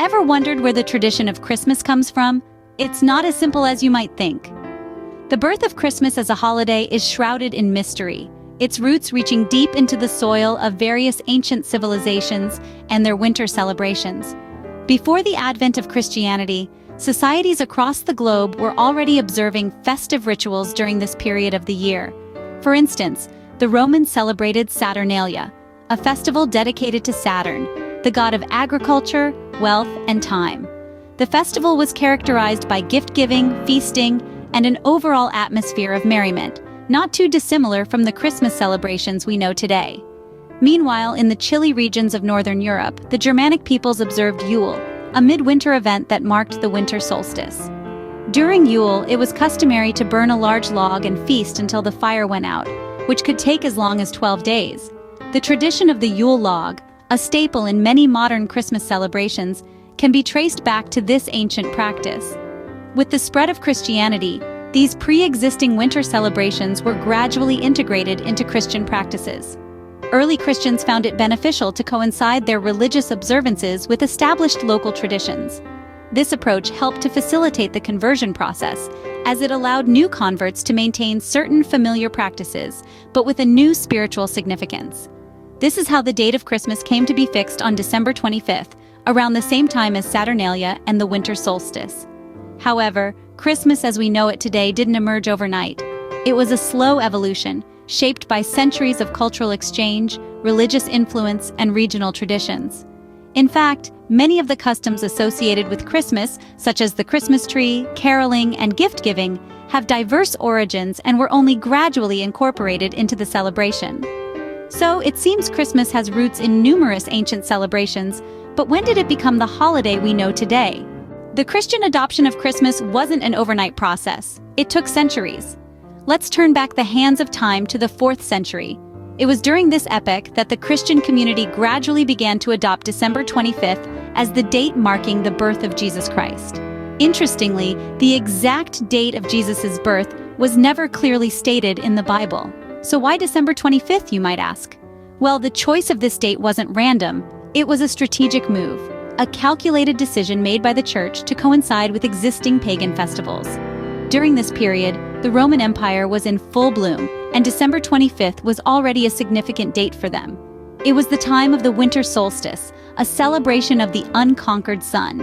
Ever wondered where the tradition of Christmas comes from? It's not as simple as you might think. The birth of Christmas as a holiday is shrouded in mystery, its roots reaching deep into the soil of various ancient civilizations and their winter celebrations. Before the advent of Christianity, societies across the globe were already observing festive rituals during this period of the year. For instance, the Romans celebrated Saturnalia, a festival dedicated to Saturn, the god of agriculture, wealth, and time. The festival was characterized by gift-giving, feasting, and an overall atmosphere of merriment, not too dissimilar from the Christmas celebrations we know today. Meanwhile, in the chilly regions of Northern Europe, the Germanic peoples observed Yule, a midwinter event that marked the winter solstice. During Yule, it was customary to burn a large log and feast until the fire went out, which could take as long as 12 days. The tradition of the Yule log, a staple in many modern Christmas celebrations, can be traced back to this ancient practice. With the spread of Christianity, these pre-existing winter celebrations were gradually integrated into Christian practices. Early Christians found it beneficial to coincide their religious observances with established local traditions. This approach helped to facilitate the conversion process, as it allowed new converts to maintain certain familiar practices, but with a new spiritual significance. This is how the date of Christmas came to be fixed on December 25th, around the same time as Saturnalia and the winter solstice. However, Christmas as we know it today didn't emerge overnight. It was a slow evolution, shaped by centuries of cultural exchange, religious influence, and regional traditions. In fact, many of the customs associated with Christmas, such as the Christmas tree, caroling, and gift-giving, have diverse origins and were only gradually incorporated into the celebration. So, it seems Christmas has roots in numerous ancient celebrations, but when did it become the holiday we know today? The Christian adoption of Christmas wasn't an overnight process. It took centuries. Let's turn back the hands of time to the 4th century. It was during this epoch that the Christian community gradually began to adopt December 25th as the date marking the birth of Jesus Christ. Interestingly, the exact date of Jesus' birth was never clearly stated in the Bible. So why December 25th, you might ask? Well, the choice of this date wasn't random. It was a strategic move, a calculated decision made by the Church to coincide with existing pagan festivals. During this period, the Roman Empire was in full bloom, and December 25th was already a significant date for them. It was the time of the winter solstice, a celebration of the unconquered sun.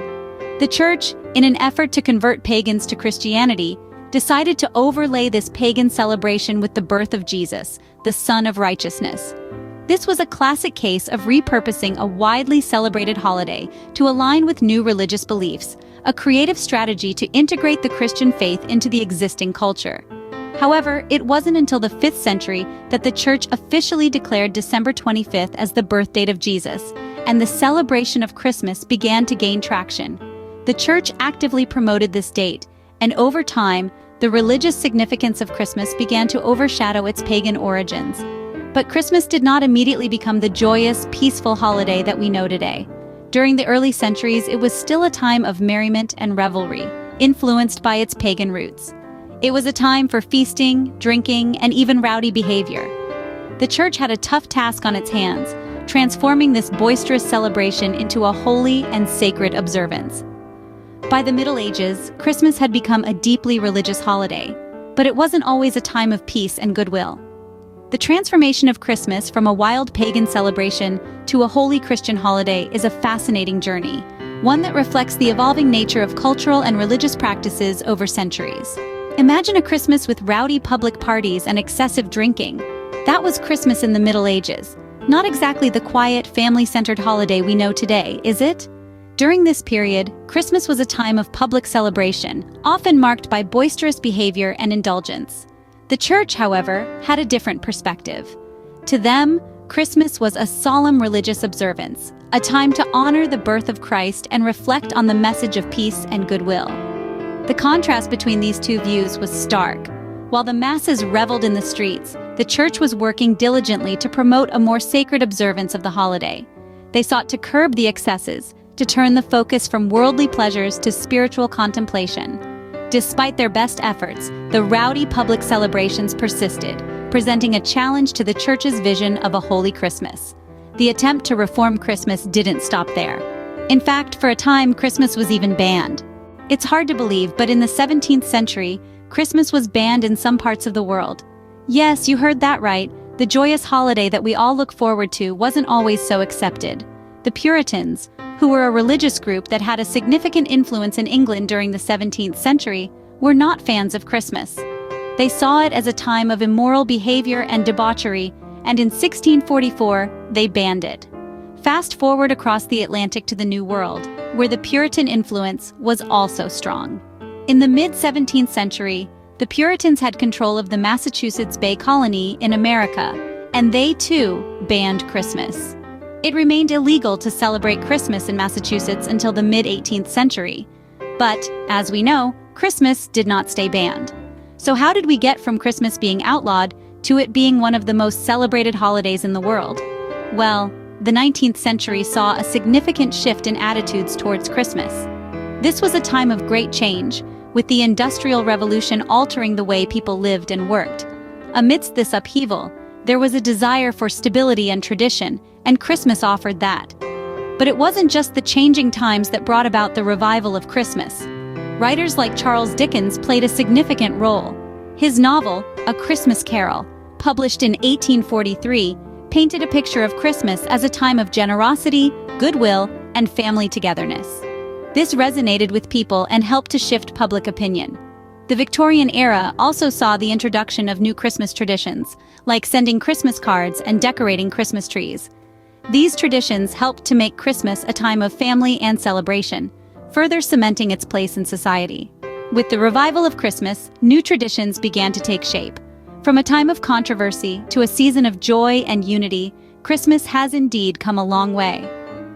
The Church, in an effort to convert pagans to Christianity, decided to overlay this pagan celebration with the birth of Jesus, the Son of Righteousness. This was a classic case of repurposing a widely celebrated holiday to align with new religious beliefs, a creative strategy to integrate the Christian faith into the existing culture. However, it wasn't until the 5th century that the Church officially declared December 25th as the birth date of Jesus, and the celebration of Christmas began to gain traction. The Church actively promoted this date, and over time, the religious significance of Christmas began to overshadow its pagan origins. But Christmas did not immediately become the joyous, peaceful holiday that we know today. During the early centuries, it was still a time of merriment and revelry, influenced by its pagan roots. It was a time for feasting, drinking, and even rowdy behavior. The Church had a tough task on its hands, transforming this boisterous celebration into a holy and sacred observance. By the Middle Ages, Christmas had become a deeply religious holiday, but it wasn't always a time of peace and goodwill. The transformation of Christmas from a wild pagan celebration to a holy Christian holiday is a fascinating journey, one that reflects the evolving nature of cultural and religious practices over centuries. Imagine a Christmas with rowdy public parties and excessive drinking. That was Christmas in the Middle Ages. Not exactly the quiet, family-centered holiday we know today, is it? During this period, Christmas was a time of public celebration, often marked by boisterous behavior and indulgence. The Church, however, had a different perspective. To them, Christmas was a solemn religious observance, a time to honor the birth of Christ and reflect on the message of peace and goodwill. The contrast between these two views was stark. While the masses reveled in the streets, the Church was working diligently to promote a more sacred observance of the holiday. They sought to curb the excesses, to turn the focus from worldly pleasures to spiritual contemplation. Despite their best efforts, the rowdy public celebrations persisted, presenting a challenge to the Church's vision of a holy Christmas. The attempt to reform Christmas didn't stop there. In fact, for a time, Christmas was even banned. It's hard to believe, but in the 17th century, Christmas was banned in some parts of the world. Yes, you heard that right. The joyous holiday that we all look forward to wasn't always so accepted. The Puritans, who were a religious group that had a significant influence in England during the 17th century, were not fans of Christmas. They saw it as a time of immoral behavior and debauchery, and in 1644, they banned it. Fast forward across the Atlantic to the New World, where the Puritan influence was also strong. In the mid-17th century, the Puritans had control of the Massachusetts Bay Colony in America, and they too banned Christmas. It remained illegal to celebrate Christmas in Massachusetts until the mid-18th century. But, as we know, Christmas did not stay banned. So how did we get from Christmas being outlawed to it being one of the most celebrated holidays in the world? Well, the 19th century saw a significant shift in attitudes towards Christmas. This was a time of great change, with the Industrial Revolution altering the way people lived and worked. Amidst this upheaval, there was a desire for stability and tradition, and Christmas offered that. But it wasn't just the changing times that brought about the revival of Christmas. Writers like Charles Dickens played a significant role. His novel, A Christmas Carol, published in 1843, painted a picture of Christmas as a time of generosity, goodwill, and family togetherness. This resonated with people and helped to shift public opinion. The Victorian era also saw the introduction of new Christmas traditions, like sending Christmas cards and decorating Christmas trees. These traditions helped to make Christmas a time of family and celebration, further cementing its place in society. With the revival of Christmas, new traditions began to take shape. From a time of controversy to a season of joy and unity, Christmas has indeed come a long way.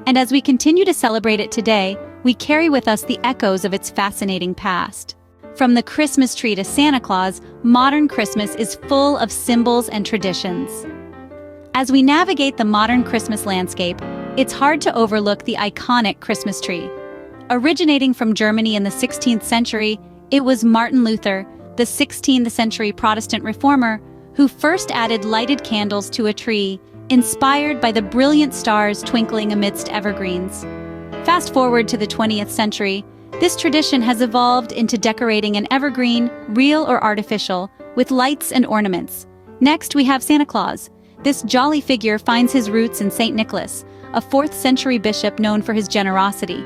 And as we continue to celebrate it today, we carry with us the echoes of its fascinating past. From the Christmas tree to Santa Claus, modern Christmas is full of symbols and traditions. As we navigate the modern Christmas landscape, it's hard to overlook the iconic Christmas tree. Originating from Germany in the 16th century, it was Martin Luther, the 16th century Protestant reformer, who first added lighted candles to a tree, inspired by the brilliant stars twinkling amidst evergreens. Fast forward to the 20th century, this tradition has evolved into decorating an evergreen, real or artificial, with lights and ornaments. Next, we have Santa Claus. This jolly figure finds his roots in St. Nicholas, a 4th century bishop known for his generosity.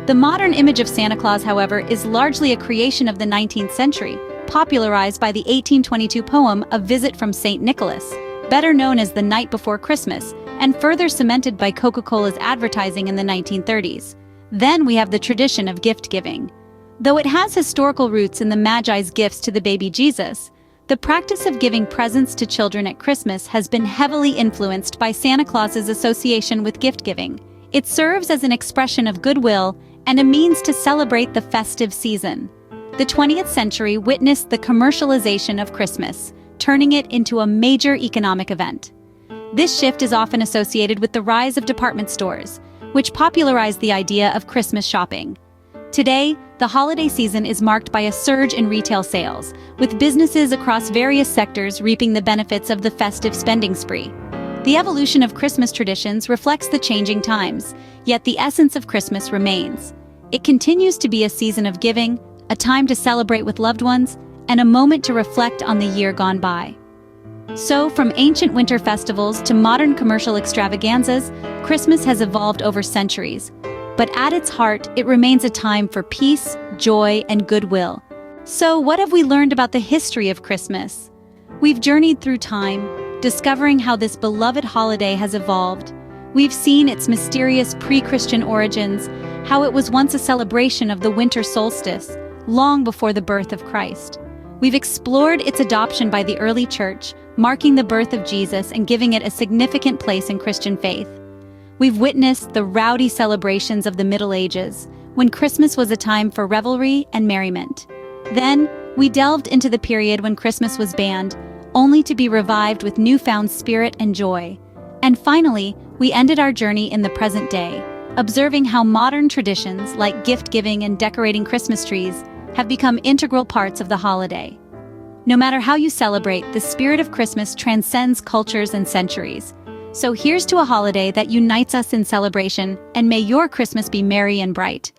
The modern image of Santa Claus, however, is largely a creation of the 19th century, popularized by the 1822 poem A Visit from St. Nicholas, better known as The Night Before Christmas, and further cemented by Coca-Cola's advertising in the 1930s. Then we have the tradition of gift-giving. Though it has historical roots in the Magi's gifts to the baby Jesus, the practice of giving presents to children at Christmas has been heavily influenced by Santa Claus's association with gift-giving. It serves as an expression of goodwill and a means to celebrate the festive season. The 20th century witnessed the commercialization of Christmas, turning it into a major economic event. This shift is often associated with the rise of department stores, which popularized the idea of Christmas shopping. Today, the holiday season is marked by a surge in retail sales, with businesses across various sectors reaping the benefits of the festive spending spree. The evolution of Christmas traditions reflects the changing times, yet the essence of Christmas remains. It continues to be a season of giving, a time to celebrate with loved ones, and a moment to reflect on the year gone by. So, from ancient winter festivals to modern commercial extravaganzas, Christmas has evolved over centuries. But at its heart, it remains a time for peace, joy, and goodwill. So, what have we learned about the history of Christmas? We've journeyed through time, discovering how this beloved holiday has evolved. We've seen its mysterious pre-Christian origins, how it was once a celebration of the winter solstice, long before the birth of Christ. We've explored its adoption by the early church, marking the birth of Jesus and giving it a significant place in Christian faith. We've witnessed the rowdy celebrations of the Middle Ages, when Christmas was a time for revelry and merriment. Then, we delved into the period when Christmas was banned, only to be revived with newfound spirit and joy. And finally, we ended our journey in the present day, observing how modern traditions like gift-giving and decorating Christmas trees have become integral parts of the holiday. No matter how you celebrate, the spirit of Christmas transcends cultures and centuries. So here's to a holiday that unites us in celebration, and may your Christmas be merry and bright.